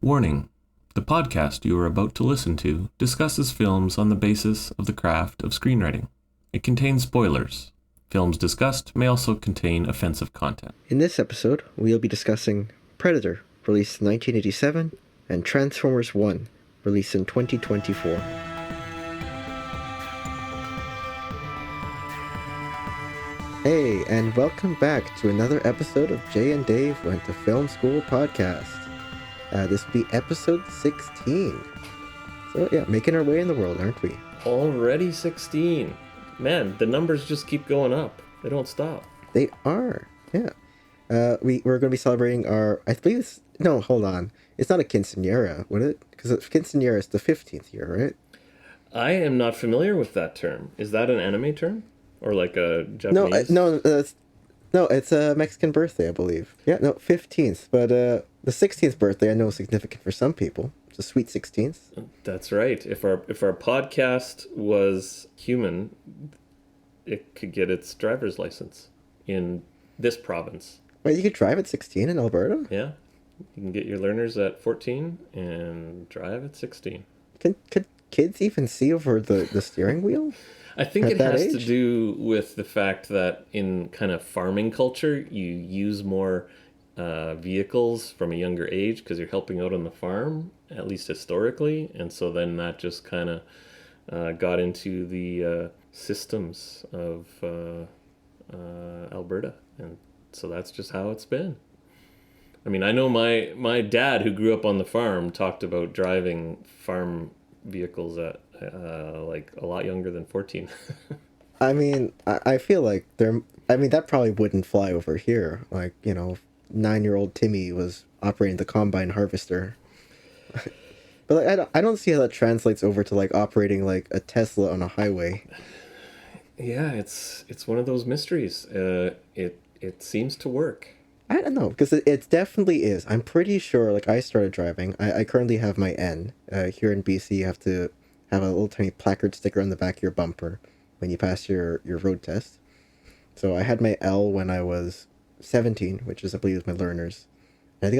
Warning: the podcast you are about to listen to discusses films on the basis of the craft of screenwriting. It contains spoilers. Films discussed may also contain offensive content. In this episode, we'll be discussing Predator, released in 1987, and Transformers 1, released in 2024. Hey, and welcome back to another episode of Jay and Dave Went to Film School podcast. This will be episode 16. So yeah, making our way in the world, aren't we? Already 16. Man, the numbers just keep going up. They don't stop. They are, yeah. We're going to be celebrating our, I believe it's, no, hold on. It's not a quinceañera, would it? Because quinceañera is the 15th year, right? I am not familiar with that term. Is that an anime term? Or like a Japanese? No, it's a Mexican birthday, I believe. Yeah, no, 15th. But the 16th birthday I know is significant for some people. It's a sweet 16th. That's right. If our podcast was human, it could get its driver's license in this province. Wait, you could drive at 16 in Alberta? Yeah. You can get your learners at 14 and drive at 16. Could kids even see over the steering wheel? I think it has to do with the fact that in kind of farming culture, you use more vehicles from a younger age because you're helping out on the farm, at least historically. And so then that just kind of got into the systems of Alberta. And so that's just how it's been. I mean, I know my dad, who grew up on the farm, talked about driving farm vehicles at like a lot younger than 14. I mean, I feel like that probably wouldn't fly over here. Like, 9-year-old Timmy was operating the combine harvester. But like, I don't see how that translates over to like operating like a Tesla on a highway. Yeah, it's one of those mysteries. It seems to work. I don't know, because it definitely is. I'm pretty sure, like, I started driving. I currently have my N. Here in BC, you have to have a little tiny placard sticker on the back of your bumper when you pass your road test. So I had my L when I was 17, which is, I believe, my learners. And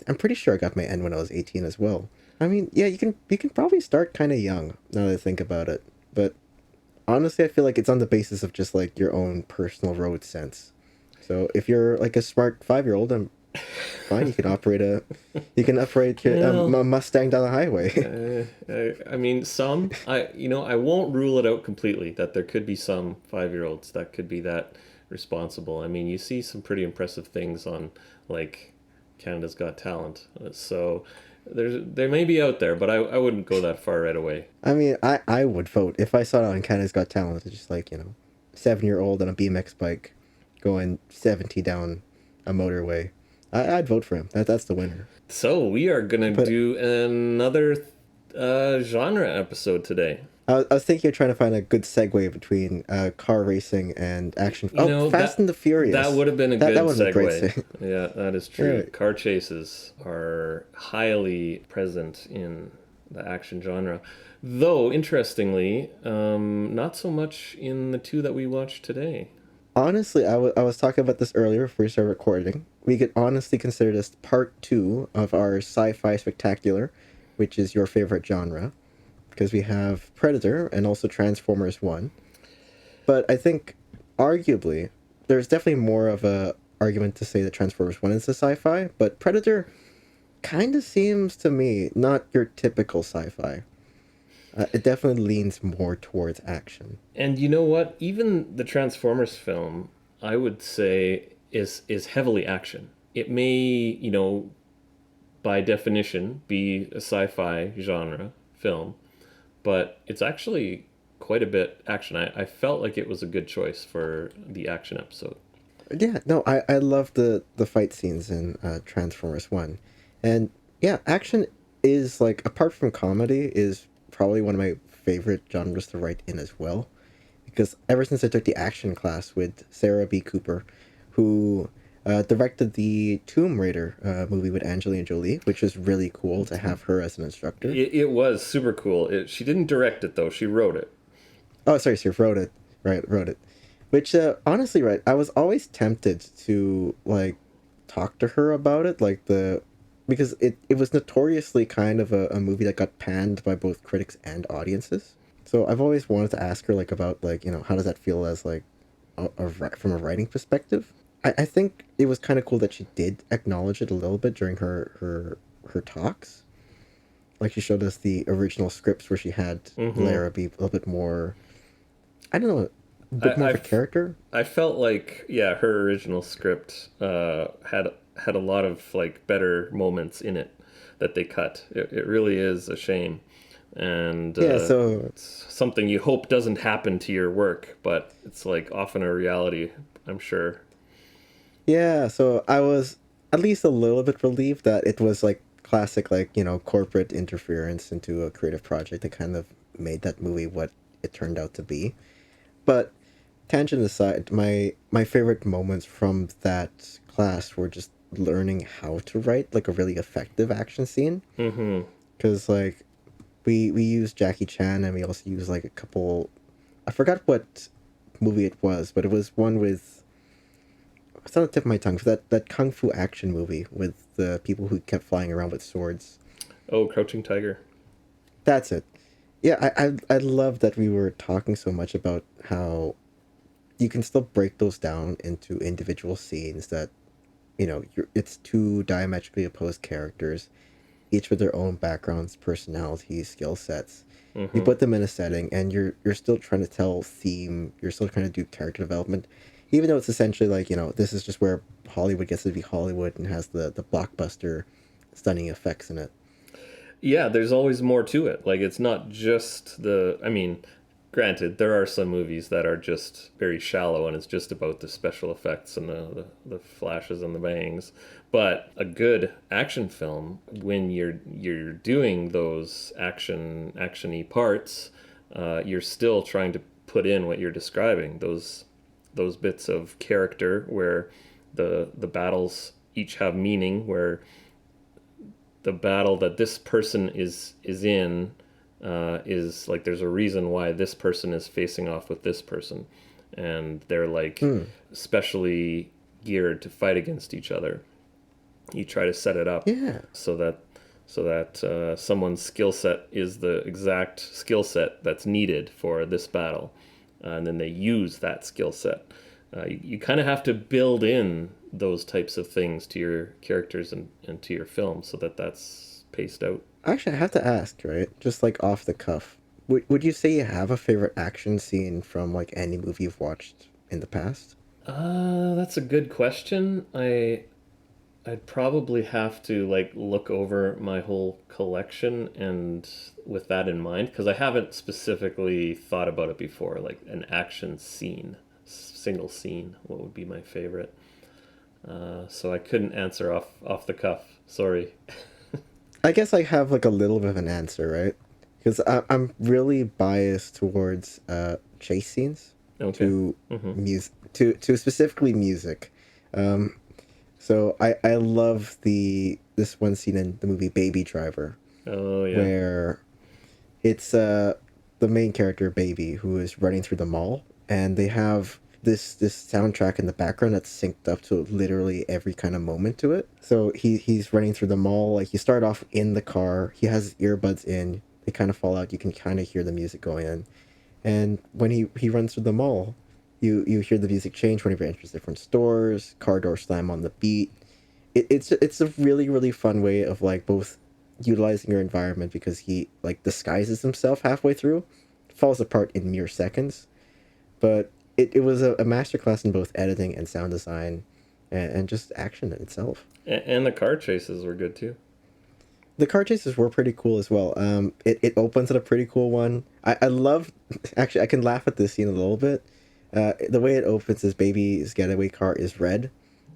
I'm pretty sure I got my N when I was 18 as well. I mean, yeah, you can probably start kind of young, now that I think about it. But honestly, I feel like it's on the basis of just, like, your own personal road sense. So if you're like a smart 5-year-old, I'm fine. You can operate a Mustang down the highway. I mean, I won't rule it out completely that there could be some 5-year-olds that could be that responsible. I mean, you see some pretty impressive things on like Canada's Got Talent. So they may be out there, but I wouldn't go that far right away. I mean, I would vote if I saw it on Canada's Got Talent. It's just like 7-year-old on a BMX bike going 70 down a motorway. I'd vote for him. That's the winner. So we are going to do another genre episode today. I was thinking of trying to find a good segue between car racing and action. Fast and the Furious. That would have been a good segue. A yeah, that is true. Yeah. Car chases are highly present in the action genre. Though, interestingly, not so much in the two that we watched today. Honestly, I was talking about this earlier before we started recording. We could honestly consider this part 2 of our sci-fi spectacular, which is your favorite genre, because we have Predator and also Transformers 1. But I think, arguably, there's definitely more of a argument to say that Transformers 1 is a sci-fi, but Predator kind of seems to me not your typical sci-fi. It definitely leans more towards action. And you know what? Even the Transformers film, I would say, is heavily action. It may, by definition, be a sci-fi genre film, but it's actually quite a bit action. I felt like it was a good choice for the action episode. Yeah, no, I love the fight scenes in Transformers 1. And yeah, action is, like, apart from comedy, is probably one of my favorite genres to write in as well, because ever since I took the action class with Sarah B. Cooper, who directed the Tomb Raider movie with Angelina Jolie, which was really cool to have her as an instructor. It was super cool. She didn't direct it, though. She wrote it. Oh, sorry, she wrote it. Right, wrote it. Which, honestly, right, I was always tempted to, like, talk to her about it, like, because it was notoriously kind of a movie that got panned by both critics and audiences. So I've always wanted to ask her like about like, how does that feel as like from a writing perspective. I think it was kind of cool that she did acknowledge it a little bit during her talks. Like she showed us the original scripts where she had Mm-hmm. Lara be a little bit more, I don't know, a bit more I, of a I've, character. I felt like, yeah, her original script had a lot of like better moments in it that they cut. It really is a shame, and Yeah, so it's something you hope doesn't happen to your work, but it's like often a reality, I'm sure. yeah, so I was at least a little bit relieved that it was like classic like, corporate interference into a creative project that kind of made that movie what it turned out to be. But tangent aside, my favorite moments from that class were just learning how to write like a really effective action scene. Mm-hmm. Because like we used Jackie Chan and we also used like a couple. I forgot what movie it was, but it was one with. It's on the tip of my tongue. That kung fu action movie with the people who kept flying around with swords. Oh, Crouching Tiger. That's it. Yeah, I love that we were talking so much about how you can still break those down into individual scenes that it's two diametrically opposed characters, each with their own backgrounds, personalities, skill sets. You Mm-hmm. put them in a setting, and you're still trying to tell theme. You're still trying to do character development, even though it's essentially like this is just where Hollywood gets to be Hollywood and has the blockbuster, stunning effects in it. Yeah, there's always more to it. Like it's not just the. I mean, granted, there are some movies that are just very shallow, and it's just about the special effects and the flashes and the bangs. But a good action film, when you're doing those actiony parts, you're still trying to put in what you're describing. Those bits of character where the battles each have meaning, where the battle that this person is in is like there's a reason why this person is facing off with this person, and they're like Hmm. specially geared to fight against each other. You try to set it up Yeah. so that someone's skill set is the exact skill set that's needed for this battle, and then they use that skill set. You kind of have to build in those types of things to your characters and to your film so that that's paced out. Actually, I have to ask, right? Just like off the cuff, would you say you have a favorite action scene from like any movie you've watched in the past? That's a good question. I'd probably have to like look over my whole collection and with that in mind because I haven't specifically thought about it before, like an action scene, single scene. What would be my favorite? So I couldn't answer off the cuff. Sorry. I guess I have like a little bit of an answer, right? Because I'm really biased towards chase scenes Okay. to Mm-hmm. music to specifically music. Um, so I love this one scene in the movie Baby Driver Oh yeah. where it's the main character Baby who is running through the mall and they have this soundtrack in the background that's synced up to literally every kind of moment to it. So he's running through the mall, like you start off in the car, he has his earbuds in, they kind of fall out, you can kind of hear the music going in. And when he runs through the mall, you hear the music change when he enters different stores, car door slam on the beat. It's a really fun way of like both utilizing your environment because he like disguises himself halfway through, falls apart in mere seconds, but it was a masterclass in both editing and sound design, and just action in itself. And the car chases were good too. The car chases were pretty cool as well. It opens at a pretty cool one. I love, actually, I can laugh at this scene a little bit. The way it opens is Baby's getaway car is red,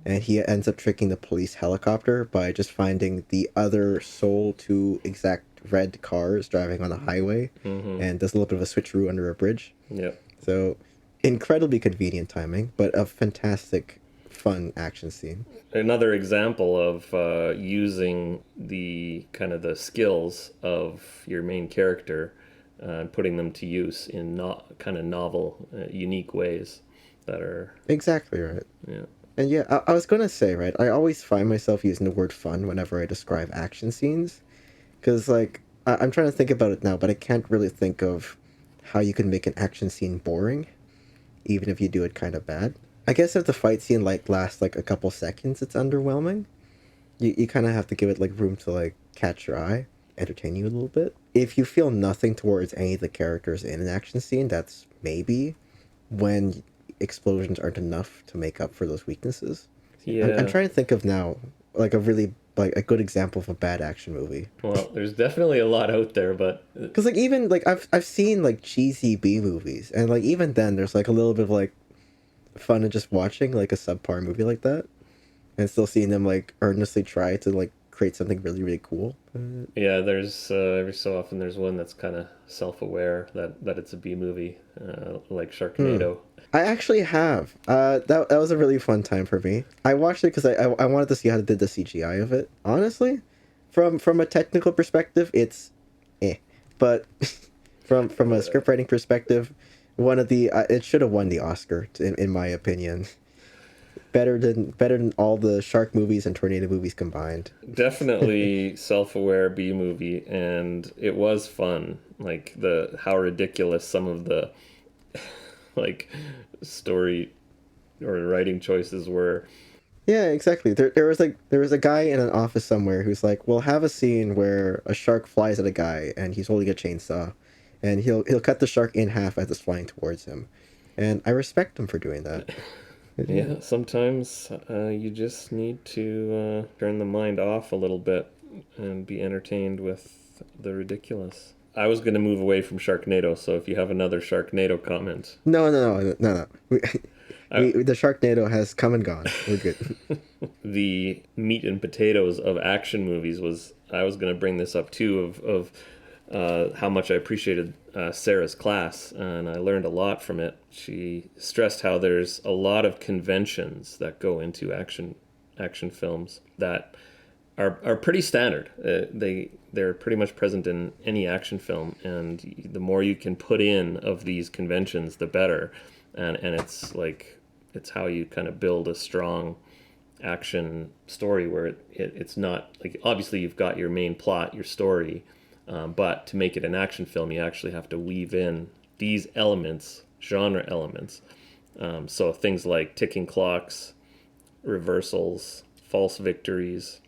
and he ends up tricking the police helicopter by just finding the other sole two exact red cars driving on the highway, Mm-hmm. and does a little bit of a switcheroo under a bridge. Yep. So, incredibly convenient timing, but a fantastic, fun action scene. Another example of using the kind of the skills of your main character and putting them to use in kind of novel, unique ways that are Exactly right. yeah. And yeah, I was gonna say, right, I always find myself using the word fun whenever I describe action scenes. Because, like, I'm trying to think about it now, but I can't really think of how you can make an action scene boring, even if you do it kind of bad. I guess if the fight scene, like, lasts, like, a couple seconds, it's underwhelming. You kind of have to give it, like, room to, like, catch your eye, entertain you a little bit. If you feel nothing towards any of the characters in an action scene, that's maybe when explosions aren't enough to make up for those weaknesses. I'm Yeah. trying to think of now, like, a really, like, a good example of a bad action movie. Well, there's definitely a lot out there, but Because, like, even, like, I've seen, like, cheesy B movies, and, like, even then, there's, like, a little bit of, like, fun in just watching, like, a subpar movie like that, and still seeing them, like, earnestly try to, like, create something really, really cool. yeah, there's every so often there's one that's kind of self-aware that it's a B movie, like Hmm. Sharknado. I actually have. That was a really fun time for me. I watched it because I wanted to see how they did the CGI of it. Honestly, from a technical perspective, it's eh. But from a script writing perspective, one of the it should have won the Oscar in my opinion. Better than all the shark movies and tornado movies combined. Definitely self-aware B movie, and it was fun. Like the how ridiculous some of the like story or writing choices were. Yeah, exactly. There was a guy in an office somewhere who's like, "We'll have a scene where a shark flies at a guy and he's holding a chainsaw, and he'll cut the shark in half as it's flying towards him," and I respect him for doing that. Yeah. Yeah, sometimes you just need to turn the mind off a little bit and be entertained with the ridiculous. I was going to move away from Sharknado, so if you have another Sharknado comment, No, no, no, no, no. I, The Sharknado has come and gone. We're good. the meat and potatoes of action movies was I was going to bring this up too of how much I appreciated Sarah's class, and I learned a lot from it. She stressed how there's a lot of conventions that go into action films that are pretty standard. They're pretty much present in any action film, and the more you can put in of these conventions, the better. And it's how you kind of build a strong action story where it's not like obviously you've got your main plot, your story, but to make it an action film, you actually have to weave in these elements, genre elements. So things like ticking clocks, reversals, false victories,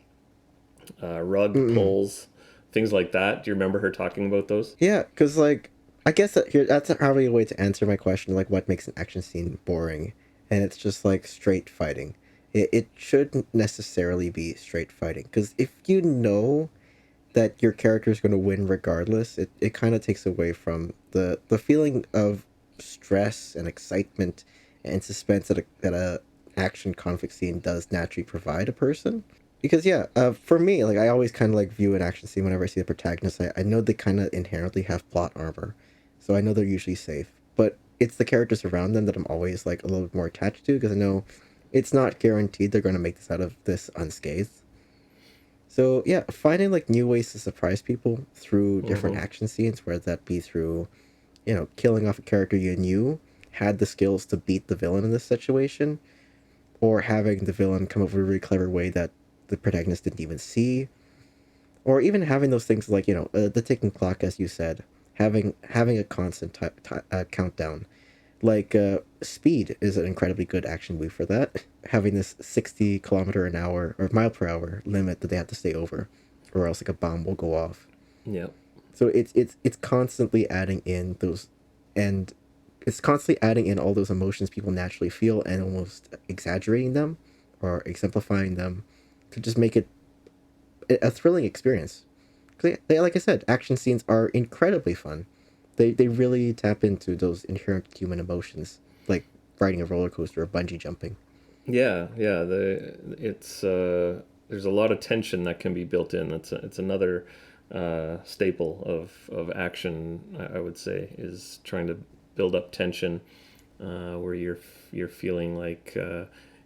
rug Mm-mm. pulls, things like that. Do you remember her talking about those? Yeah, because like I guess that's probably a way to answer my question, like what makes an action scene boring, and it's just like straight fighting. It shouldn't necessarily be straight fighting because if you know that your character is going to win regardless, it kind of takes away from the feeling of stress and excitement and suspense that a action conflict scene does naturally provide a person. Because yeah, for me, like I always kind of like view an action scene whenever I see the protagonist. I know they kind of inherently have plot armor, so I know they're usually safe. But it's the characters around them that I'm always like a little bit more attached to because I know it's not guaranteed they're going to make this out of this unscathed. So yeah, finding like new ways to surprise people through different Mm-hmm. action scenes, whether that be through, killing off a character you knew had the skills to beat the villain in this situation, or having the villain come up with a really clever way that the protagonist didn't even see, or even having those things like the ticking clock, as you said, having a constant countdown. Like Speed is an incredibly good action movie for that. Having this 60 kilometer an hour or mile per hour limit that they have to stay over, or else like a bomb will go off. Yeah. So it's constantly adding in those, and it's constantly adding in all those emotions people naturally feel and almost exaggerating them or exemplifying them to just make it a thrilling experience. 'Cause like I said, action scenes are incredibly fun. They really tap into those inherent human emotions, like riding a roller coaster or bungee jumping. Yeah, yeah. It's there's a lot of tension that can be built in. It's another staple of action. I would say is trying to build up tension where you're feeling like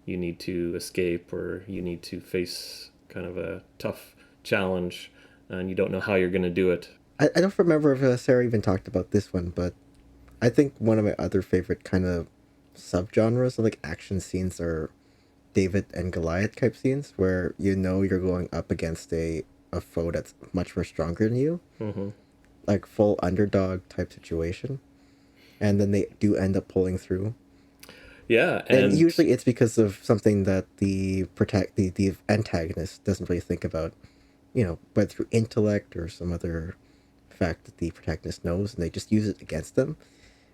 you need to escape or you need to face kind of a tough challenge and you don't know how you're going to do it. I don't remember if Sarah even talked about this one, but I think one of my other favorite kind of subgenres of like action scenes are David and Goliath type scenes where you know you're going up against a foe that's much more stronger than you, Hmm. like full underdog type situation, and then they do end up pulling through. Yeah, And and usually it's because of something that the antagonist doesn't really think about, whether through intellect or some other fact that the protagonist knows, and they just use it against them.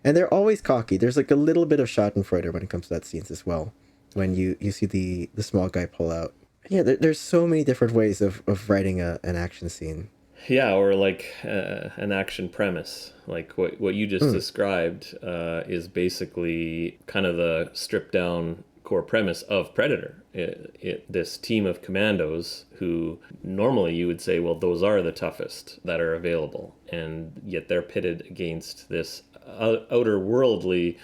And they're always cocky. There's like a little bit of Schadenfreude when it comes to that scenes as well, when you see the small guy pull out. Yeah, there's so many different ways of writing an action scene. yeah, or like an action premise, like what you just Mm. described, is basically kind of the stripped down core premise of Predator. This team of commandos who normally you would say, well, those are the toughest that are available, and yet they're pitted against this outer worldly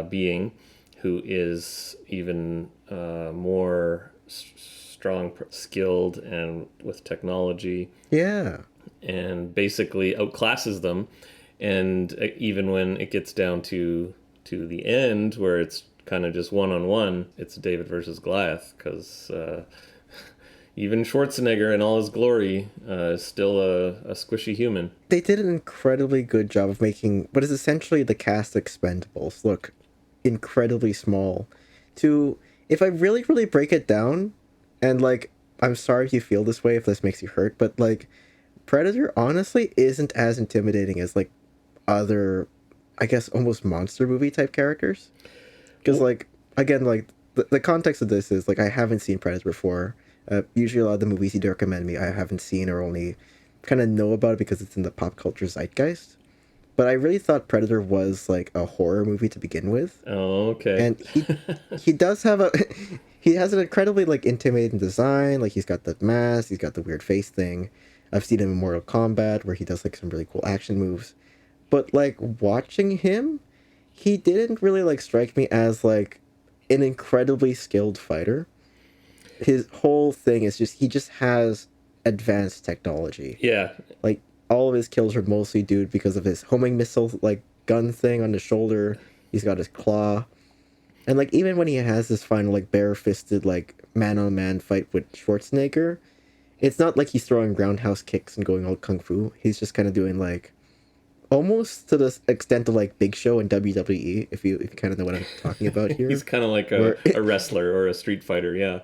being who is even more strong, skilled, and with technology, Yeah. and basically outclasses them. And even when it gets down to the end, where it's kind of just one on one, it's David versus Goliath, because even Schwarzenegger in all his glory is still a squishy human. They did an incredibly good job of making what is essentially the cast expendables look incredibly small. To if I really, really break it down, and like I'm sorry if you feel this way if this makes you hurt, but like Predator honestly isn't as intimidating as like other, I guess, almost monster movie type characters. Because like again, like the context of this is like I haven't seen Predator before. Usually a lot of the movies you recommend me I haven't seen or only kind of know about it because it's in the pop culture zeitgeist. But I really thought Predator was like a horror movie to begin with, Oh, okay. and he does have a he has an incredibly like intimidating design. Like he's got the mask, he's got the weird face thing. I've seen him in Mortal Kombat where he does like some really cool action moves. But like watching him, he didn't really like strike me as like an incredibly skilled fighter. His whole thing is just he just has advanced technology. Yeah, Like all of his kills are mostly due because of his homing missile like gun thing on his shoulder. He's got his claw. And like even when he has this final like bare-fisted like man-on-man fight with Schwarzenegger, it's not like he's throwing roundhouse kicks and going all kung fu. He's just kind of doing like almost to the extent of like Big Show in WWE, if you kind of know what I'm talking about he's here. kind of like Where a wrestler or a street fighter. Yeah.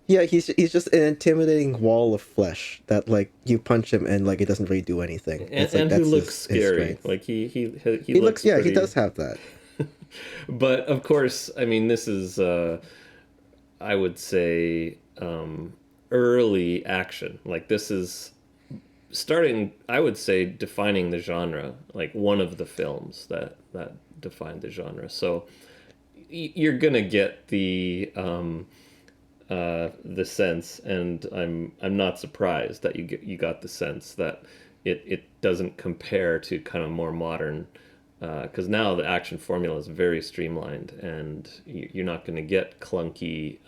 yeah, he's just an intimidating wall of flesh that like you punch him and like it doesn't really do anything. It's like And who that's looks his scary. strength. Like he He looks looks yeah, he pretty. does have that. But of course, I mean, this is I would say early action. Like this is starting. I would say defining the genre. Like one of the films that defined the genre. So you're gonna get the sense, and I'm not surprised that you got the sense that it doesn't compare to kind of more modern, because now the action formula is very streamlined, and you're not going to get clunky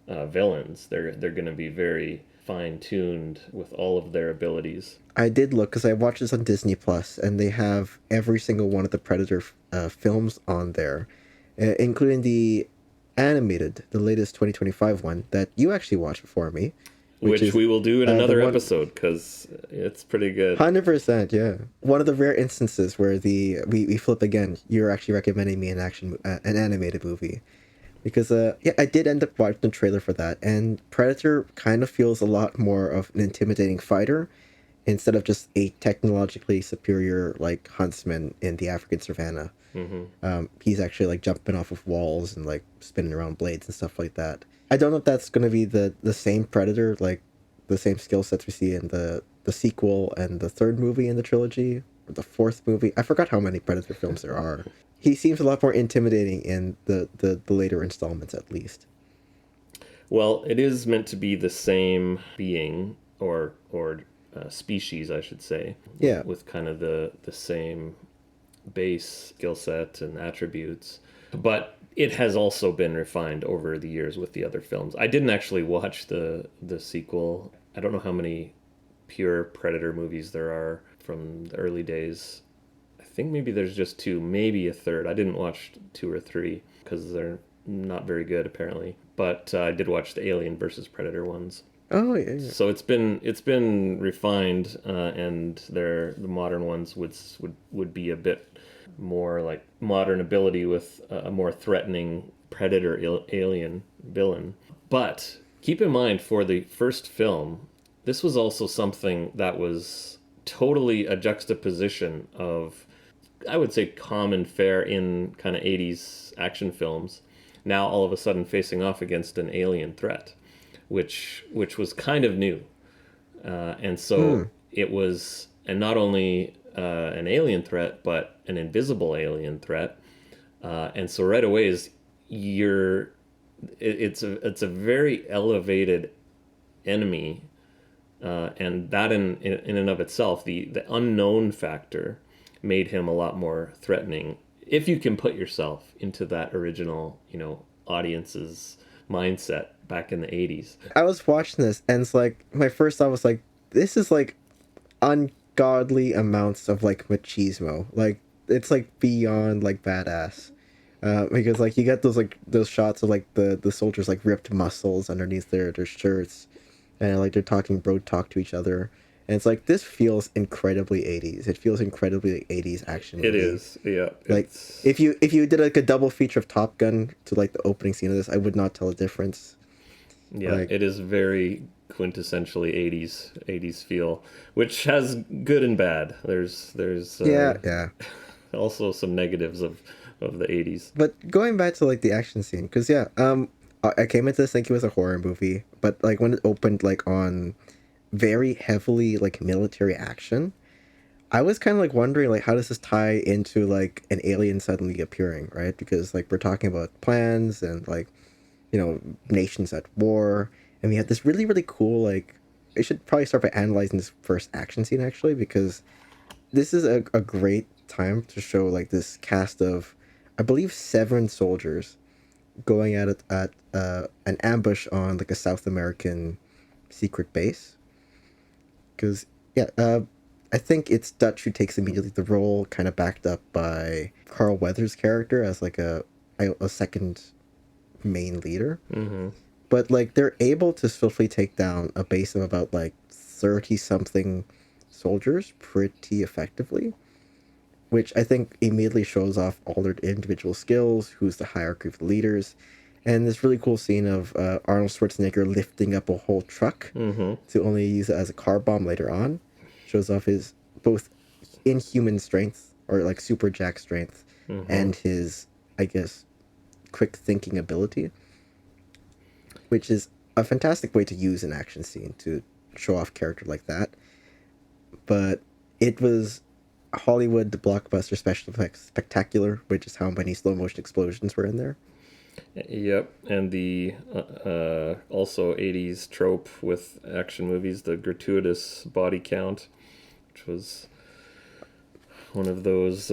villains. They're going to be very fine tuned with all of their abilities. I did look because I watched this on Disney Plus, and they have every single one of the Predator films on there, including the animated, the latest 2025 one that you actually watched before me, which Which is we will do in the another one episode because it's pretty good. 100%, yeah. One of the rare instances where we flip again. You're actually recommending me an animated movie because yeah, I did end up watching the trailer for that, and Predator kind of feels a lot more of an intimidating fighter instead of just a technologically superior like huntsman in the African savannah. Hmm. He's actually like jumping off of walls and like spinning around blades and stuff like that. I don't know if that's gonna be the same Predator, like the same skill sets we see in the sequel and the third movie in the trilogy, or the fourth movie. I forgot how many Predator films there are. He seems a lot more intimidating in the later installments, at least. Well, it is meant to be the same being or species, I should say, Yeah, with kind of the same base skill set and attributes. But it has also been refined over the years with the other films. I didn't actually watch the sequel. I don't know how many pure Predator movies there are from the early days. I think maybe there's just two, maybe a third. I didn't watch two or three because they're not very good apparently. But I did watch the Alien versus Predator ones. Oh yeah, yeah. So it's been refined, and the modern ones would be a bit more like modern ability with a more threatening predator alien villain. But keep in mind for the first film, this was also something that was totally a juxtaposition of, I would say, common fare in kind of 80s action films. Now all of a sudden facing off against an alien threat, which was kind of new, and so Hmm. it was, and not only an alien threat, but an invisible alien threat, and so right away is you're it's a very elevated enemy, and that in and of itself, the unknown factor made him a lot more threatening if you can put yourself into that original, audience's mindset back in the 80s. I was watching this, and it's like my first thought was like, this is like ungodly amounts of like machismo. Like it's like beyond like badass. Because like you get those shots of like the soldiers like ripped muscles underneath their shirts, and like they're talking bro talk to each other, and it's like this feels incredibly 80s. It feels incredibly like 80s action It movie. is, yeah. Like It's if you did like a double feature of Top Gun to like the opening scene of this, I would not tell a difference. Yeah, Like it is very quintessentially 80s feel, which has good and bad. There's yeah, yeah. also some negatives of the 80s. But going back to like the action scene, because yeah, I came into this thinking it was a horror movie, but like when it opened like on very heavily like military action, I was kind of like wondering like how does this tie into like an alien suddenly appearing, right? Because like we're talking about plans and like nations at war, and we had this really really cool like. I should probably start by analyzing this first action scene actually because this is a great time to show like this cast of, I believe, 7 soldiers going at it at an ambush on like a South American secret base. Because yeah, I think it's Dutch who takes immediately the role, kind of backed up by Carl Weathers' character as like a second main leader. Mm-hmm. But like they're able to swiftly take down a base of about like 30 something soldiers pretty effectively, which I think immediately shows off all their individual skills, who's the hierarchy of the leaders, and this really cool scene of Arnold Schwarzenegger lifting up a whole truck Mm-hmm. to only use it as a car bomb later on, shows off his both inhuman strength or like super jack strength Mm-hmm. and his, I guess, quick thinking ability, which is a fantastic way to use an action scene to show off character like that. But it was Hollywood blockbuster special effects spectacular, which is how many slow motion explosions were in there. Yep, and the also 80s trope with action movies, the gratuitous body count, which was one of those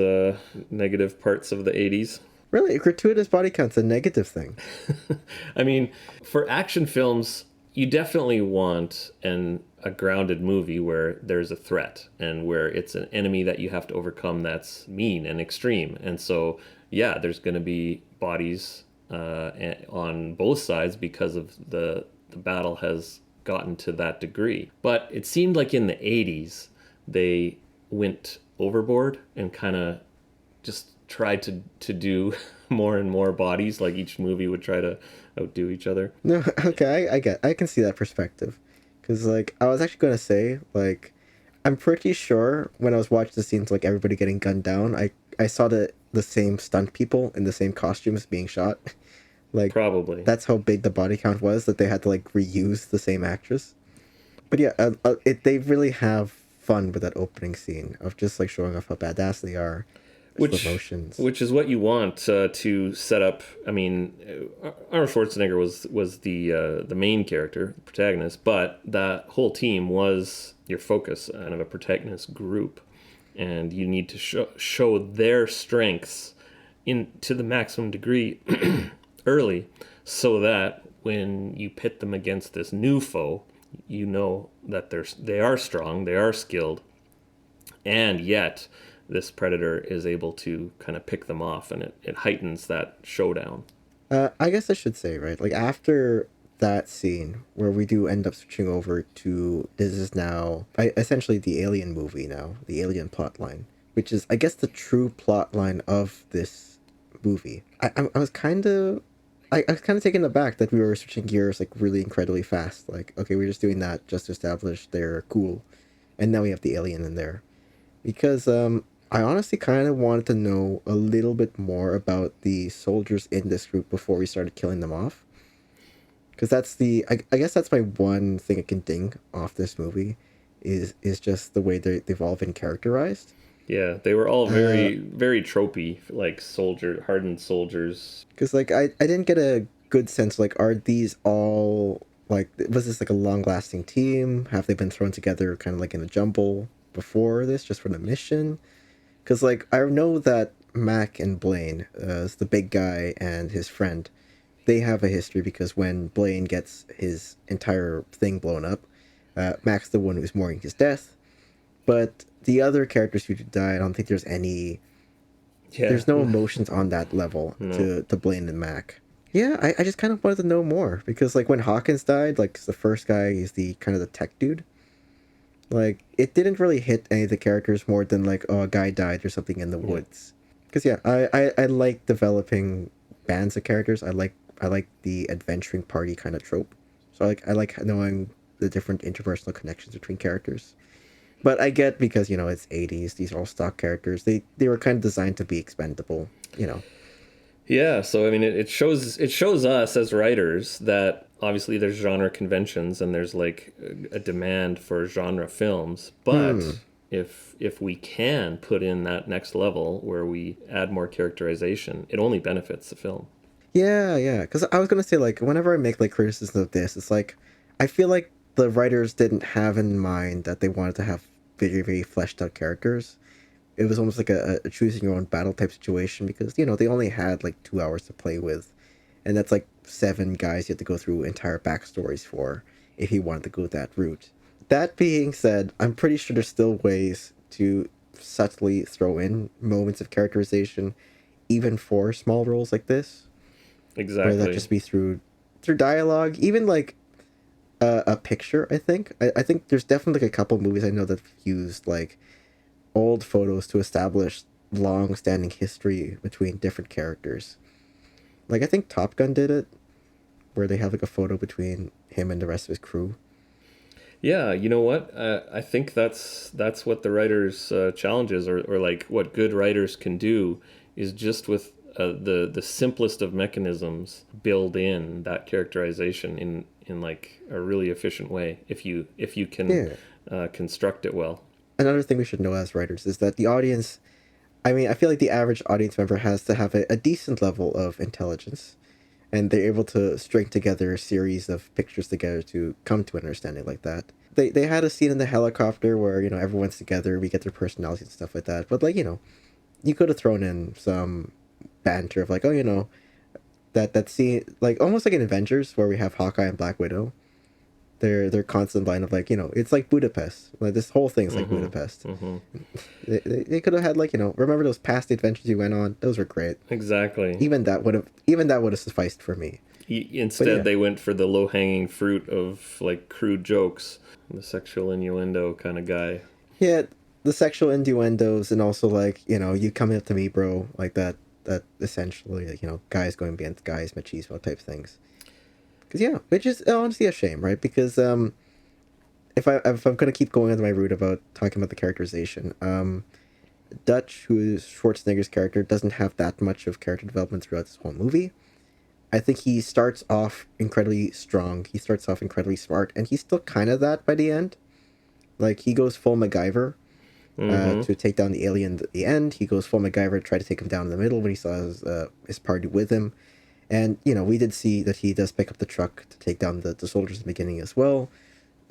negative parts of the 80s. Really, gratuitous body count's a negative thing. I mean, for action films, you definitely want a grounded movie where there's a threat and where it's an enemy that you have to overcome that's mean and extreme. And so, yeah, there's going to be bodies on both sides because of the battle has gotten to that degree. But it seemed like in the 80s, they went overboard and kind of just tried to do more and more bodies. Like each movie would try to outdo each other. No, okay, I can see that perspective, because like I was actually gonna say like, I'm pretty sure when I was watching the scenes like everybody getting gunned down, I saw the same stunt people in the same costumes being shot. Like Probably. that's how big the body count was that they had to like reuse the same actress. But yeah, they really have fun with that opening scene of just like showing off how badass they are, slow which motions. which is what you want to set up. I mean, Arnold Schwarzenegger was the main character, the protagonist, but that whole team was your focus and of a protagonist group, and you need to show their strengths in to the maximum degree early, so that when you pit them against this new foe, you know that they are strong, they are skilled, and yet this predator is able to kind of pick them off, and it heightens that showdown. I guess I should say, right? Like after that scene where we do end up switching over to this is now essentially the Alien movie now, the Alien plot line, which is I guess the true plot line of this movie. I was kind of I was kind of taken aback that we were switching gears like really incredibly fast. Like okay, we're just doing that just to establish they're cool, and now we have the alien in there because I honestly kind of wanted to know a little bit more about the soldiers in this group before we started killing them off. Because that's I guess that's my one thing I can ding off this movie is just the way they've all been characterized. Yeah, they were all Uh, very tropey, like hardened soldiers. because like I didn't get a good sense like are these all like was this like a long lasting team? Have they been thrown together kind of like in a jumble before this just for the mission? Because like I know that Mac and Blaine, the big guy and his friend, they have a history because when Blaine gets his entire thing blown up, Mac's the one who's mourning his death. But the other characters who die, I don't think there's any. Yeah, There's no emotions on that level no. to Blaine and Mac. Yeah, I just kind of wanted to know more because like when Hawkins died, like the first guy is the kind of the tech dude. Like it didn't really hit any of the characters more than like oh a guy died or something in the Yeah, woods. Because yeah, I like developing bands of characters. I like the adventuring party kind of trope. So I like knowing the different interpersonal connections between characters. But I get because you know it's 80s. These are all stock characters. They were kind of designed to be expendable. You know. yeah. So I mean, it shows us as writers that obviously there's genre conventions and there's like a demand for genre films, Hmm. but if we can put in that next level where we add more characterization, it only benefits the film. Yeah, yeah. Because I was gonna say like whenever I make like criticism of this, it's like I feel like the writers didn't have in mind that they wanted to have very fleshed out characters. It was almost like a choosing your own battle type situation because you know they only had like 2 hours to play with, and that's like 7 guys you had to go through entire backstories for if you wanted to go that route. That being said, I'm pretty sure there's still ways to subtly throw in moments of characterization, even for small roles like this, whether that Exactly. just be through dialogue, even like a picture. I think there's definitely like a couple movies I know that have used like old photos to establish long-standing history between different characters. Like I think Top Gun did it, where they have like a photo between him and the rest of his crew. Yeah, you know what? I think that's what the writers' challenges, or like what good writers can do, is just with the simplest of mechanisms, build in that characterization in like a really efficient way. If you can Yeah. construct it well. Another thing we should know as writers is that the audience. I mean, I feel like the average audience member has to have a decent level of intelligence, and they're able to string together a series of pictures together to come to an understanding like that. They had a scene in the helicopter where you know everyone's together, we get their personalities and stuff like that. But like you know, you could have thrown in some banter of like, oh, you know, that scene like almost like in Avengers where we have Hawkeye and Black Widow. Their constant line of like you know it's like Budapest. Like this whole thing's like Mm-hmm. Budapest. Mm-hmm. They could have had like you know remember those past adventures you went on? Those were great. Exactly. Even that would have sufficed for me. But Instead, yeah, they went for the low hanging fruit of like crude jokes, the sexual innuendo kind of guy. yeah, the sexual innuendos and also like you know you coming up to me, bro, like that essentially like, you know guys going against guys machismo type things. Because yeah, which is honestly a shame, right? Because if I'm gonna keep going on my route about talking about the characterization, Dutch, who is Schwarzenegger's character, doesn't have that much of character development throughout this whole movie. I think he starts off incredibly strong. He starts off incredibly smart, and he's still kind of that by the end. Like he goes full MacGyver Mm-hmm. to take down the alien at the end. He goes full MacGyver to try to take him down in the middle when he saw his party with him. And you know we did see that he does pick up the truck to take down the soldiers in the beginning as well.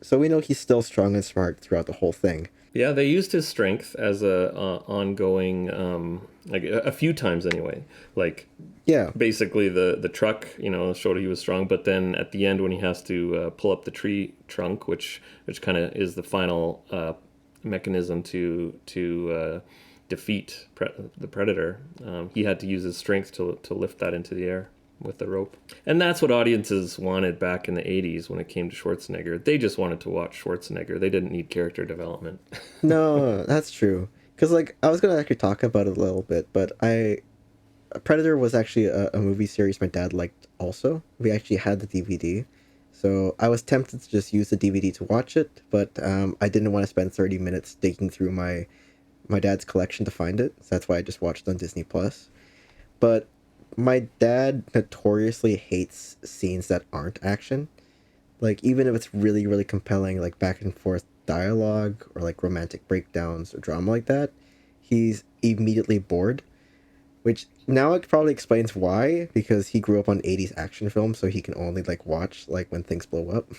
So we know he's still strong and smart throughout the whole thing. Yeah, they used his strength as a ongoing, like a few times anyway. Like Yeah, basically the truck, showed he was strong, but then at the end when he has to pull up the tree trunk, which kind of is the final mechanism to defeat the predator, he had to use his strength to lift that into the air. with the rope. And that's what audiences wanted back in the 80s when it came to Schwarzenegger. They just wanted to watch Schwarzenegger. They didn't need character development. No, that's true. Because like I was gonna actually talk about it a little bit, but I Predator was actually a movie series my dad liked. Also, we actually had the DVD, so I was tempted to just use the DVD to watch it, but I didn't want to spend 30 minutes digging through my dad's collection to find it. So that's why I just watched it on Disney Plus. But my dad notoriously hates scenes that aren't action. Like even if it's really really compelling, like back and forth dialogue or like romantic breakdowns or drama like that, he's immediately bored. Which now it probably explains why, because he grew up on 80s action films, so he can only like watch like when things blow up.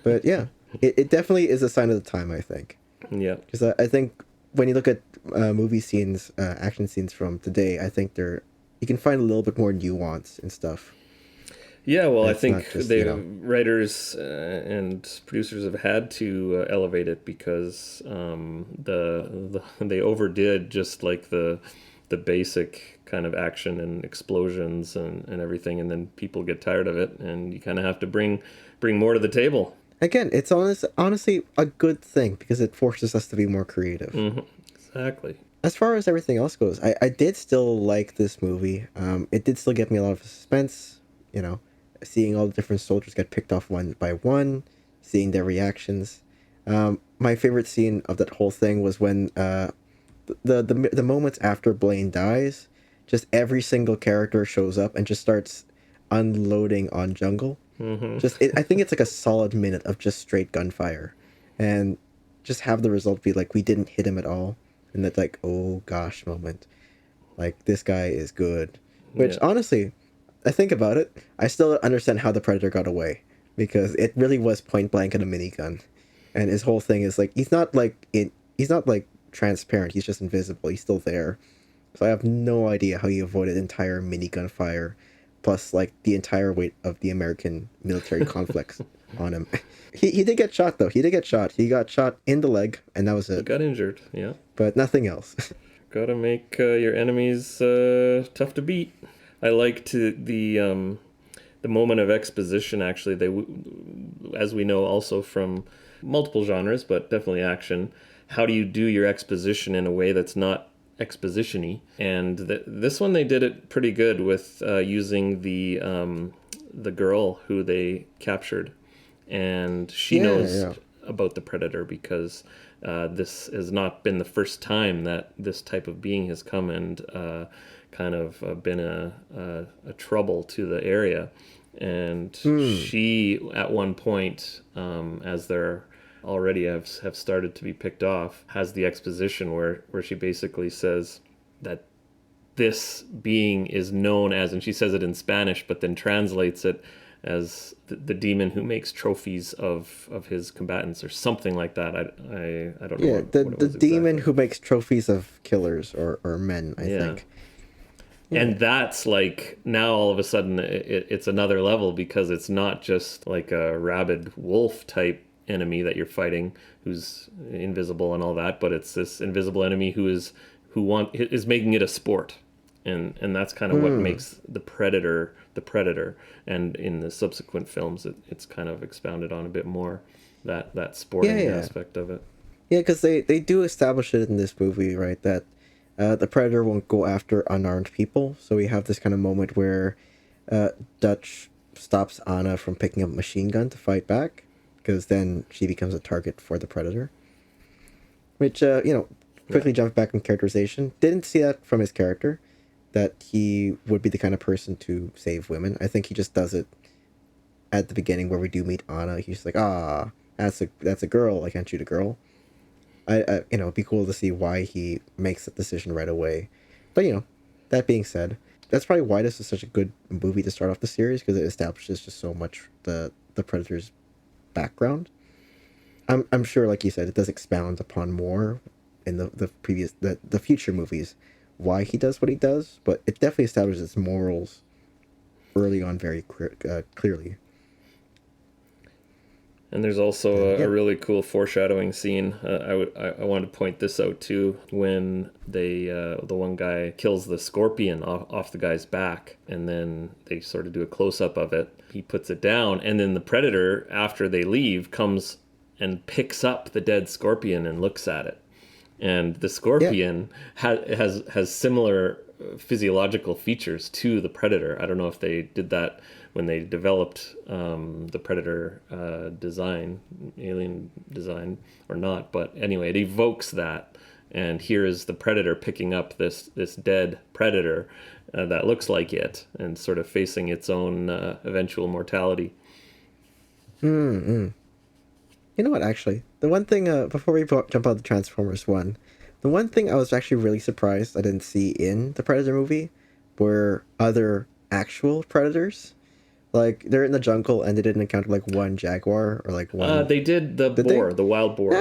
But yeah, it definitely is a sign of the time, I think. Yeah. Because I think when you look at movie scenes, action scenes from today, I think they're you can find a little bit more nuance and stuff. Yeah, well, I It's not think just, the writers and producers have had to elevate it because they overdid just like the basic kind of action and explosions and everything, and then people get tired of it, and you kind of have to bring more to the table. again, it's honestly a good thing because it forces us to be more creative. Exactly. As far as everything else goes, I did still like this movie. It did still get me a lot of suspense, you know, seeing all the different soldiers get picked off one by one, seeing their reactions. My favorite scene of that whole thing was when the moments after Blaine dies, just every single character shows up and just starts unloading on Jungle. I think it's like a solid minute of just straight gunfire, and just have the result be like we didn't hit him at all, and that like oh gosh moment, like this guy is good. Which Yeah. honestly, I think about it, I still don't understand how the Predator got away because it really was point blank at a minigun, and his whole thing is like he's not like transparent. He's just invisible. He's still there. So I have no idea how he avoided entire minigun fire, plus like the entire weight of the American military conflicts on him. He did get shot though. He did get shot. He got shot in the leg, and that was He it. got injured. Yeah. But nothing else. Gotta make your enemies tough to beat. I liked the moment of exposition. Actually, as we know, also from multiple genres, but definitely action. How do you do your exposition in a way that's not exposition-y? And this one they did it pretty good with using the girl who they captured, and she Yeah, knows yeah. about the Predator because this has not been the first time that this type of being has come and kind of been a trouble to the area. And she, at one point, as they're already have started to be picked off, has the exposition where she basically says that this being is known as, and she says it in Spanish, but then translates it as the demon who makes trophies of his combatants or something like that. I don't know Yeah, what it the was demon exactly. who makes trophies of killers or men, I Yeah. think. Yeah. And that's like now all of a sudden it's another level because it's not just like a rabid wolf type enemy that you're fighting who's invisible and all that, but it's this invisible enemy who is making it a sport, and that's kind of what makes the predator. And in the subsequent films, it's kind of expounded on a bit more that Yeah, sporting yeah. aspect of it. Yeah, because they do establish it in this movie, right? That the predator won't go after unarmed people. So we have this kind of moment where uh, Dutch stops Anna from picking up a machine gun to fight back, because then she becomes a target for the predator. Which Yeah. quickly jump back in characterization. Didn't see that from his character, that he would be the kind of person to save women. I think he just does it at the beginning where we do meet Anna. He's like, that's a girl. I can't shoot a girl. It'd be cool to see why he makes that decision right away. But that being said, that's probably why this is such a good movie to start off the series because it establishes just so much the Predator's background. I'm sure, like you said, it does expound upon more in the future movies why he does what he does, but it definitely establishes its morals early on very clearly. And there's also a Yeah. really cool foreshadowing scene. I want to point this out too when the one guy kills the scorpion off the guy's back, and then they sort of do a close up of it. He puts it down, and then the predator, after they leave, comes and picks up the dead scorpion and looks at it. And the Yeah. scorpion has similar physiological features to the predator. I don't know if they did that when they developed the predator design, alien design, or not. But anyway, it evokes that. And here is the predator picking up this dead predator that looks like it, and sort of facing its own eventual mortality. You know what, actually? The one thing, before we jump out of the Transformers one, the one thing I was actually really surprised I didn't see in the Predator movie were other actual predators. Like, they're in the jungle and they didn't encounter, like, one jaguar or, like, one... They did the Did they? boar, the wild boar.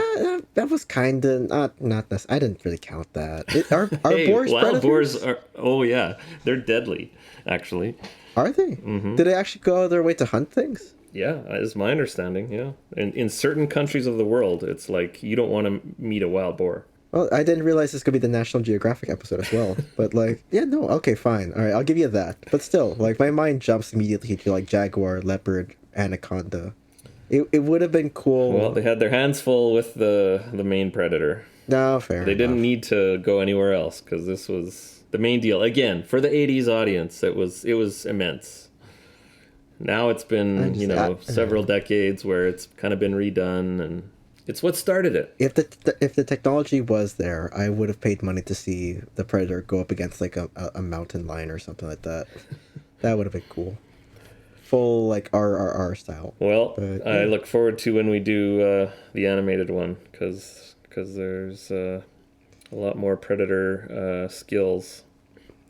That was kind of not necessary. I didn't really count that. Are Hey, boars wild predators? boars are. Oh yeah, they're deadly. Actually, Are they? Did they actually go out of their way to hunt things? yeah, is my understanding. Yeah, in certain countries of the world, it's like you don't want to meet a wild boar. Well, I didn't realize this could be the National Geographic episode as well. But, like, yeah, no, okay, fine. All right, I'll give you that. But still, like, my mind jumps immediately to, like, jaguar, leopard, anaconda. It would have been cool. Well, they had their hands full with the main predator. No, fair They didn't enough. need to go anywhere else because this was the main deal. Again, for the '80s audience, it was immense. Now it's been, several decades where it's kind of been redone, and it's what started it. If the technology was there, I would have paid money to see the predator go up against, like, a mountain lion or something like that. That would have been cool. Full, like, RRR style. Well, But, I yeah. look forward to when we do the animated one because there's a lot more Predator skills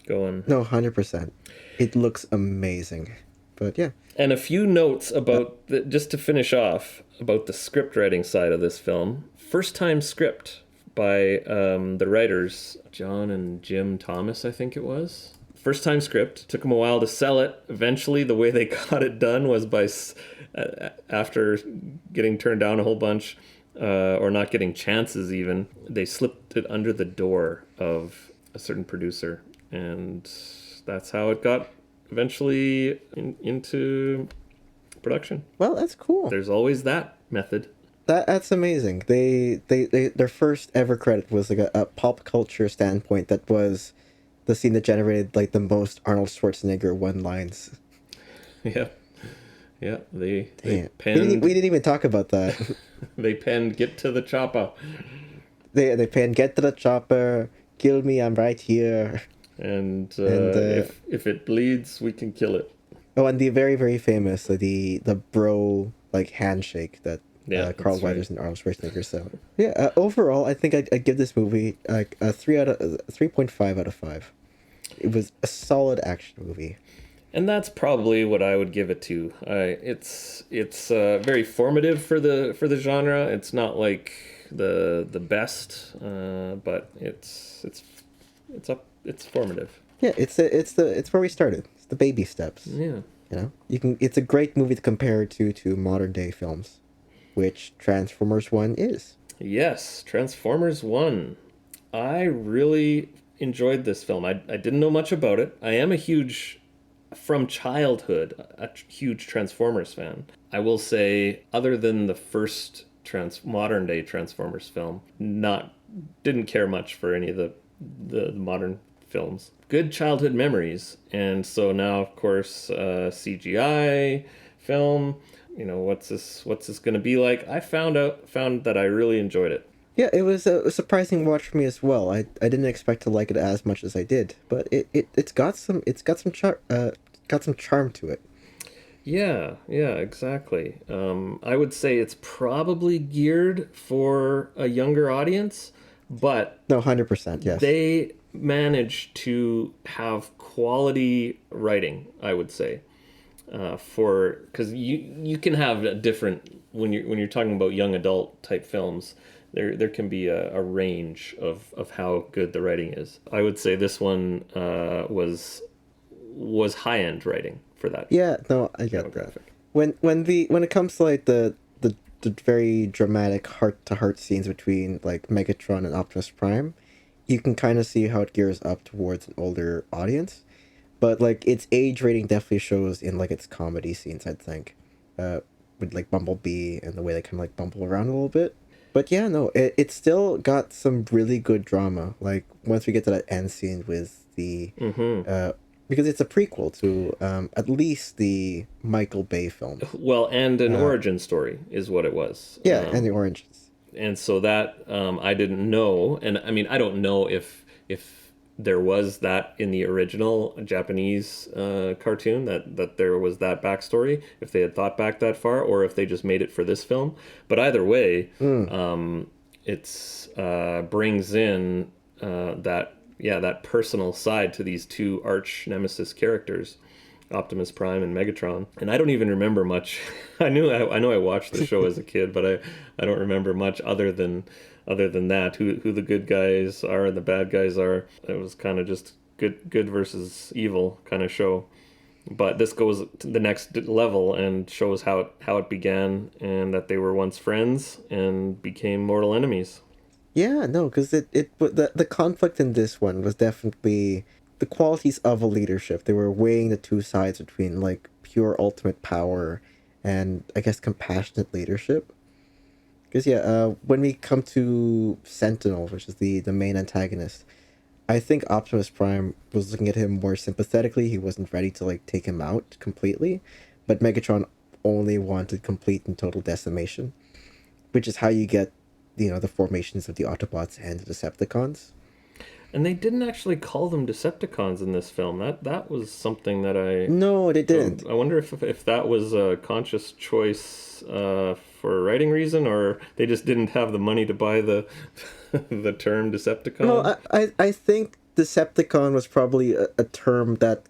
going. No, 100%. It looks amazing. But yeah. And a few notes about, just to finish off, about the script writing side of this film. First time script by the writers, John and Jim Thomas, I think it was. First time script. Took them a while to sell it. Eventually, the way they got it done was by, after getting turned down a whole bunch, or not getting chances even, they slipped it under the door of a certain producer. And that's how it got eventually into production. Well, that's cool. There's always that method. That's amazing. They their first ever credit was, like, a pop culture standpoint that was the scene that generated, like, the most Arnold Schwarzenegger one lines. Yeah. Yeah, they Damn. penned We didn't even talk about that. they penned "Get to the chopper," They panned "Get to the chopper, kill me, I'm right here." and, And, if it bleeds, we can kill it. Oh, and the very, very famous, the bro, like, handshake that Yeah, Carl that's right. Weathers and Arnold Schwarzenegger. So yeah, overall, I think I'd give this movie, like, a 3.5 out of 5. It was a solid action movie. And that's probably what I would give it to. It's very formative for the genre. It's not like the best, but it's formative. Yeah, it's where we started. It's the baby steps. Yeah. You know, it's a great movie to compare to modern day films, which Transformers One is. Yes, Transformers 1. I really enjoyed this film. I didn't know much about it. I am from childhood, a huge Transformers fan. I will say, other than the first modern day Transformers film, didn't care much for any of the modern films. Good childhood memories, and so now, of course, CGI film. What's this going to be like? I found that I really enjoyed it. Yeah, it was a surprising watch for me as well. I didn't expect to like it as much as I did, but it's got some charm to it. Yeah, exactly. I would say it's probably geared for a younger audience, but No, 100%, yes. they manage to have quality writing, I would say. Because you can have a different, when you're talking about young adult type films, there can be a range of how good the writing is. I would say this one was high end writing for that Yeah, no, I get that. demographic. When it comes to, like, the the very dramatic heart-to-heart scenes between like Megatron and Optimus Prime, you can kind of see how it gears up towards an older audience. But like its age rating definitely shows in like its comedy scenes, I think, with like Bumblebee and the way they kind of like bumble around a little bit. But yeah, no, it still got some really good drama. Like once we get to that end scene with the, Mm-hmm. uh, because it's a prequel to at least the Michael Bay films. Well, and an Uh, origin story is what it was. yeah, and the oranges. And so that I didn't know, and I mean I don't know if there was that in the original Japanese cartoon, that there was that backstory, if they had thought back that far, or if they just made it for this film. But either way, Mm. it's brings in that, yeah, that personal side to these two arch nemesis characters, Optimus Prime and Megatron. And I don't even remember much. I know I watched the show as a kid, but I don't remember much other than that. Who the good guys are and the bad guys are. It was kind of just good versus evil kind of show. But this goes to the next level and shows how it began, and that they were once friends and became mortal enemies. Yeah, no, because the conflict in this one was definitely the qualities of a leadership. They were weighing the two sides between like pure ultimate power and I guess compassionate leadership. Because yeah, when we come to Sentinel, which is the main antagonist, I think Optimus Prime was looking at him more sympathetically. He wasn't ready to like take him out completely, but Megatron only wanted complete and total decimation, which is how you get, the formations of the Autobots and the Decepticons. And they didn't actually call them Decepticons in this film. That was something that No, they didn't. I wonder if that was a conscious choice for a writing reason, or they just didn't have the money to buy the the term No, Decepticon. I think Decepticon was probably a term that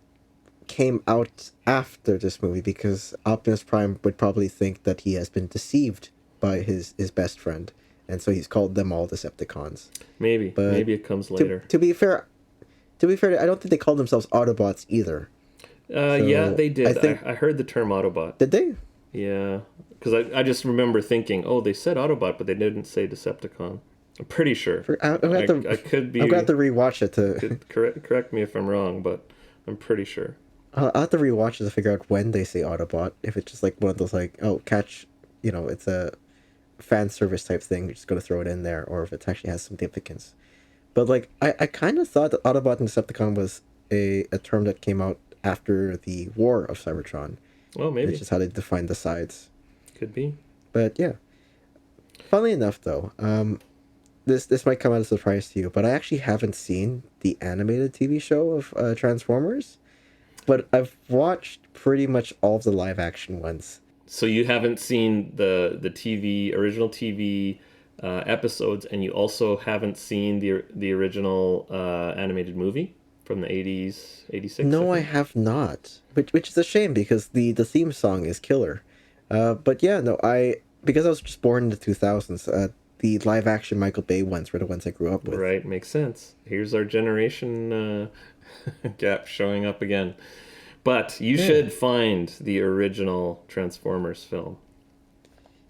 came out after this movie because Optimus Prime would probably think that he has been deceived by his best friend, and so he's called them all Decepticons. But Maybe it comes to later. to be fair, I don't think they called themselves Autobots either. Yeah, So they I did. think I heard the term Autobot. did they? Yeah, because I just remember thinking, oh, they said Autobot, but they didn't say Decepticon. I'm pretty sure. I'm gonna have I to could I'm gonna have be to rewatch it to could correct me if I'm wrong, but I'm pretty sure. I'll have to rewatch it to figure out when they say Autobot. If it's just like one of those like catch, it's a fan service type thing. You're just gonna throw it in there, or if it actually has some significance. But like I kind of thought that Autobot and Decepticon was a term that came out after the War of Cybertron. Well, It's maybe just how they defined the sides. could be. But yeah, funnily enough though, this might come as a surprise to you, but I actually haven't seen the animated TV show of Transformers. But I've watched pretty much all of the live action ones. So you haven't seen the TV original TV episodes, and you also haven't seen the original animated movie from the 80s, 86, I No, I think. have not, which is a shame because the theme song is killer. But yeah, no, because I was just born in the 2000s. The live action Michael Bay ones were the ones I grew up with. Right, makes sense. Here's our generation gap showing up again. But you Yeah, should find the original Transformers film.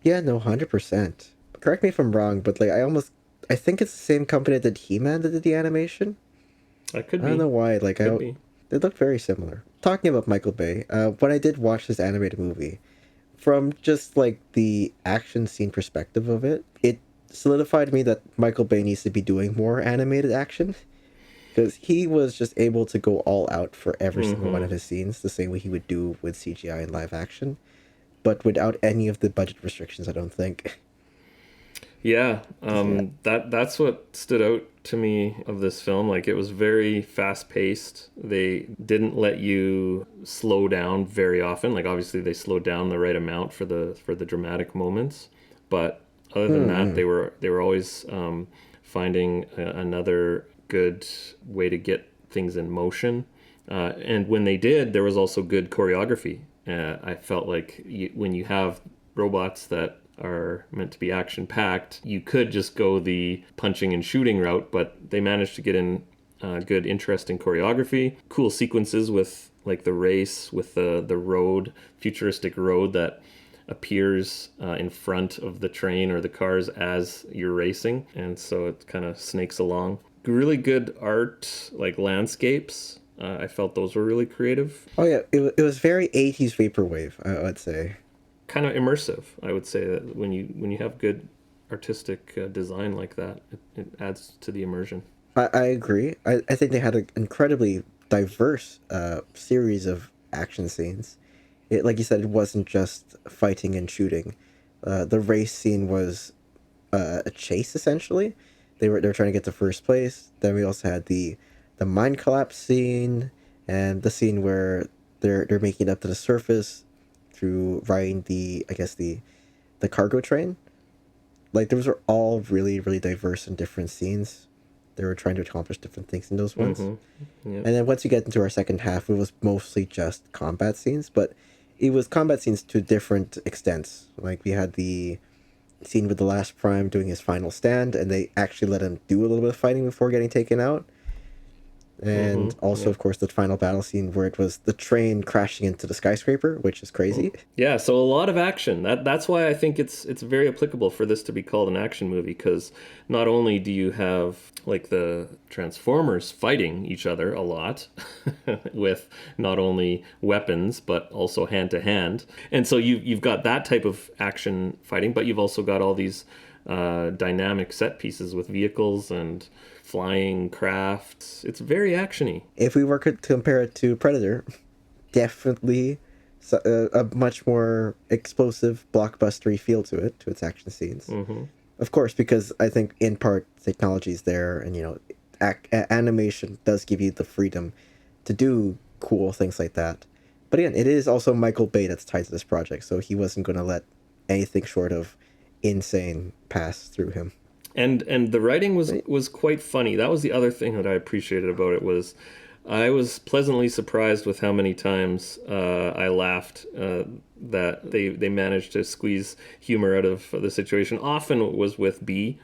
yeah, no, 100%. Correct me if I'm wrong, but like I think it's the same company that He-Man that did the animation. That could I don't know be. why. Could be. They look very similar. Talking about Michael Bay, when I did watch this animated movie, from just like the action scene perspective of it, it solidified me that Michael Bay needs to be doing more animated action because he was just able to go all out for every single one Mm-hmm. of his scenes the same way he would do with CGI and live action, but without any of the budget restrictions, I don't think. Yeah, 'Cause, yeah. that's what stood out to me of this film. Like it was very fast paced. They didn't let you slow down very often. Like obviously they slowed down the right amount for the dramatic moments, but other than that, Mm-hmm. they were always finding another good way to get things in motion. And when they did, there was also good choreography. I felt like when you have robots that are meant to be action packed, you could just go the punching and shooting route, but they managed to get in good, interesting choreography, cool sequences with like the race with the road, futuristic road that appears in front of the train or the cars as you're racing, and so it kind of snakes along. Really good art, like landscapes. I felt those were really creative. Oh yeah, it was very 80s vaporwave, I would say. Kind of immersive. I would say that when you have good artistic design like that, it adds to the immersion. I agree. I think they had an incredibly diverse series of action scenes. It, like you said, it wasn't just fighting and shooting. The race scene was a chase essentially. They were trying to get to first place. Then we also had the mine collapse scene and the scene where they're making it up to the surface through riding the, I guess, the cargo train. Like those are all really really diverse and different scenes. They were trying to accomplish different things in those ones. Mm-hmm. Yeah. And then once you get into our second half, it was mostly just combat scenes, but it was combat scenes to different extents. Like we had the scene with the last Prime doing his final stand, and they actually let him do a little bit of fighting before getting taken out. And Mm-hmm. also, Yeah. of course, the final battle scene where it was the train crashing into the skyscraper, which is crazy. Yeah, so a lot of action. That's why I think it's very applicable for this to be called an action movie, because not only do you have like the Transformers fighting each other a lot with not only weapons but also hand to hand, and so you've got that type of action fighting, but you've also got all these dynamic set pieces with vehicles and flying crafts. It's very actiony. If we were to compare it to Predator, definitely a much more explosive, blockbustery feel to it, to its action scenes. Mm-hmm. Of course, because I think in part technology is there, and animation does give you the freedom to do cool things like that. But again, it is also Michael Bay that's tied to this project, so he wasn't going to let anything short of insane pass through him. And the writing was Right? was quite funny. That was the other thing that I appreciated about it was I was pleasantly surprised with how many times I laughed that they managed to squeeze humor out of the situation. Often it was with B.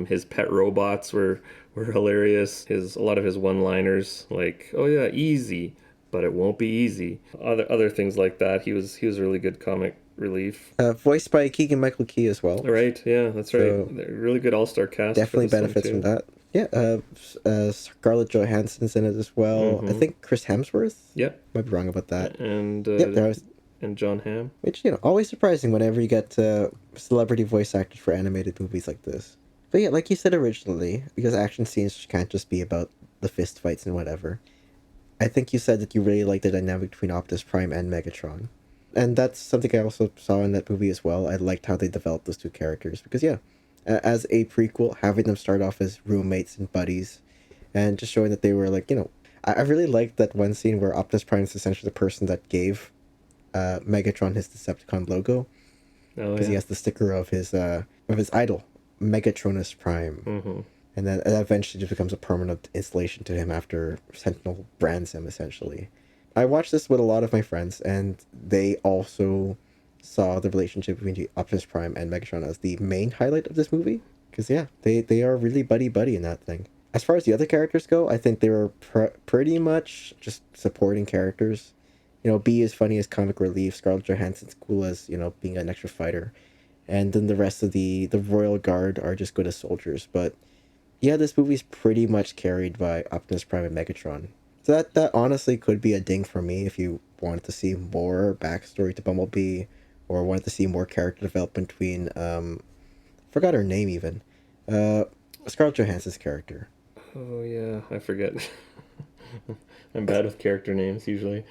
His pet robots were hilarious. His a lot of his one-liners like, "Oh yeah, easy, but it won't be easy." Other things like that. He was really good comic relief. Voiced by Keegan Michael Key as well, Right, yeah, that's right. so Really good all-star cast for definitely this one benefits from too. that. Yeah, Scarlett Johansson's in it as well. I Mm-hmm. think Chris Hemsworth. Yep, Might be wrong about that. and Yep, there was. John Hamm. Which, always surprising whenever you get celebrity voice actors for animated movies like this. But yeah, like you said originally, because action scenes can't just be about the fist fights and whatever. I think you said that you really like the dynamic between Optimus Prime and Megatron. And that's something I also saw in that movie as well. I liked how they developed those two characters. Because, yeah, as a prequel, having them start off as roommates and buddies, and just showing that they were like, I really liked that one scene where Optimus Prime is essentially the person that gave Megatron his Decepticon logo, Oh because he yeah. has the sticker of his idol, Megatronus Prime, Mm-hmm. and then it eventually just becomes a permanent installation to him after Sentinel brands him essentially. I watched this with a lot of my friends, and they also saw the relationship between the Optimus Prime and Megatron as the main highlight of this movie. Because yeah, they are really buddy buddy in that thing. As far as the other characters go, I think they were pretty much just supporting characters. B is funny as comic relief. Scarlett Johansson's cool as being an extra fighter, and then the rest of the Royal Guard are just good as soldiers. But yeah, this movie's pretty much carried by Optimus Prime and Megatron. So that honestly could be a ding for me if you wanted to see more backstory to Bumblebee, or wanted to see more character development between forgot her name even, uh, Scarlett Johansson's character. Oh yeah, I forget. I'm bad with character names usually.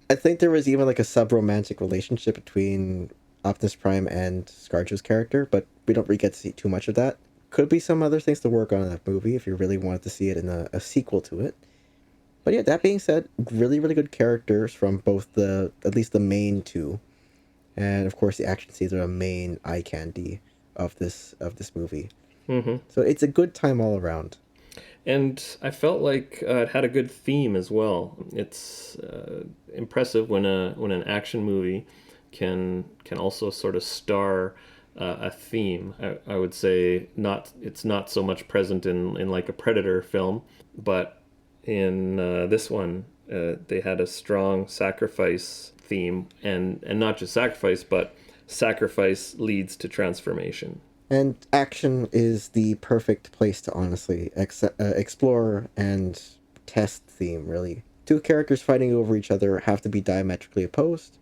I think there was even like a sub romantic relationship between Optimus Prime and ScarJo's character, but we don't really get to see too much of that. Could be some other things to work on in that movie if you really wanted to see it in a sequel to it. But yeah, that being said, really, really good characters from both at least the main two, and of course the action scenes are a main eye candy of this movie. Mm-hmm. So it's a good time all around. And I felt like it had a good theme as well. It's impressive when an action movie can also sort of star a theme. I would say not it's not so much present in like a Predator film, but in this one they had a strong sacrifice theme, and not just sacrifice, but sacrifice leads to transformation. And action is the perfect place to honestly explore and test theme, really. Two characters fighting over each other have to be diametrically opposed,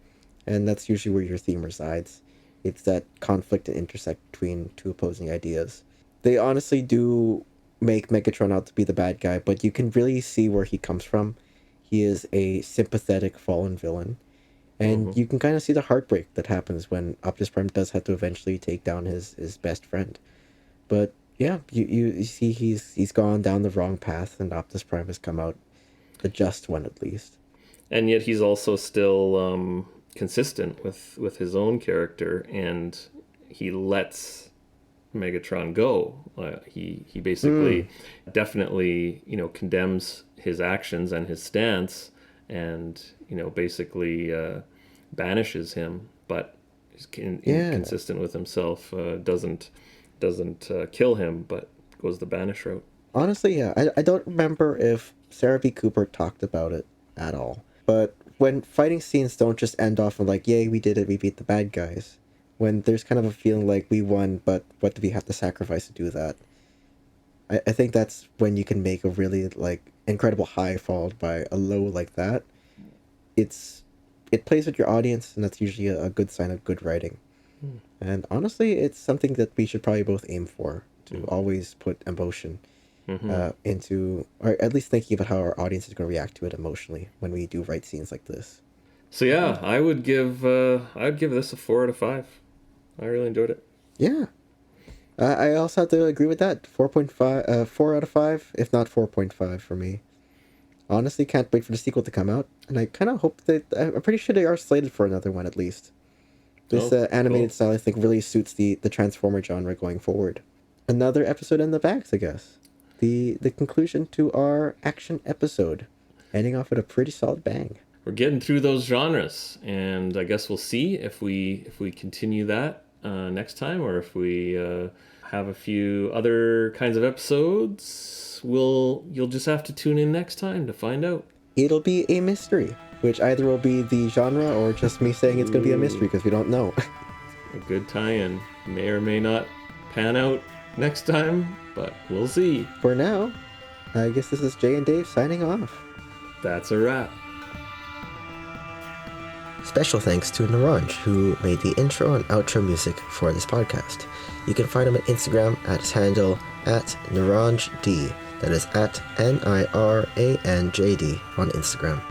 and that's usually where your theme resides. It's that conflict and intersect between two opposing ideas. They honestly do make Megatron out to be the bad guy, but you can really see where he comes from. He is a sympathetic fallen villain, and you can kind of see the heartbreak that happens when Optimus Prime does have to eventually take down his best friend. But yeah, you see he's gone down the wrong path, and Optimus Prime has come out the just one at least. And yet he's also still consistent with his own character, and he lets Megatron go. He basically definitely condemns his actions and his stance, and basically banishes him, but is inconsistent with himself. Doesn't kill him, but goes the banish route. Honestly, yeah, I don't remember if Sarah B. Cooper talked about it at all. But when fighting scenes don't just end off in like, yay, we did it, we beat the bad guys. When there's kind of a feeling like we won, but what do we have to sacrifice to do that? I think that's when you can make a really like incredible high followed by a low like that. It plays with your audience, and that's usually a good sign of good writing. And honestly, it's something that we should probably both aim for, to always put emotion into, or at least thinking about how our audience is going to react to it emotionally when we do write scenes like this. So yeah, I'd give this a 4 out of 5. I really enjoyed it. Yeah. I also have to agree with that. 4.5, 4 out of 5, if not 4.5 for me. Honestly, can't wait for the sequel to come out, and I kind of hope that, I'm pretty sure they are slated for another one at least. This animated style, I think, really suits the Transformer genre going forward. Another episode in the bags, I guess. The conclusion to our action episode, ending off with a pretty solid bang. We're getting through those genres, and I guess we'll see if we continue that next time, or if we have a few other kinds of episodes. You'll just have to tune in next time to find out. It'll be a mystery, which either will be the genre or just me saying it's going to be a mystery because we don't know. A good tie-in may or may not pan out next time, but we'll see. For now, I guess this is Jay and Dave signing off. That's a wrap. Special thanks to Niranj, who made the intro and outro music for this podcast. You can find him on Instagram at his handle @NiranjD. That is @NIRANJD on Instagram.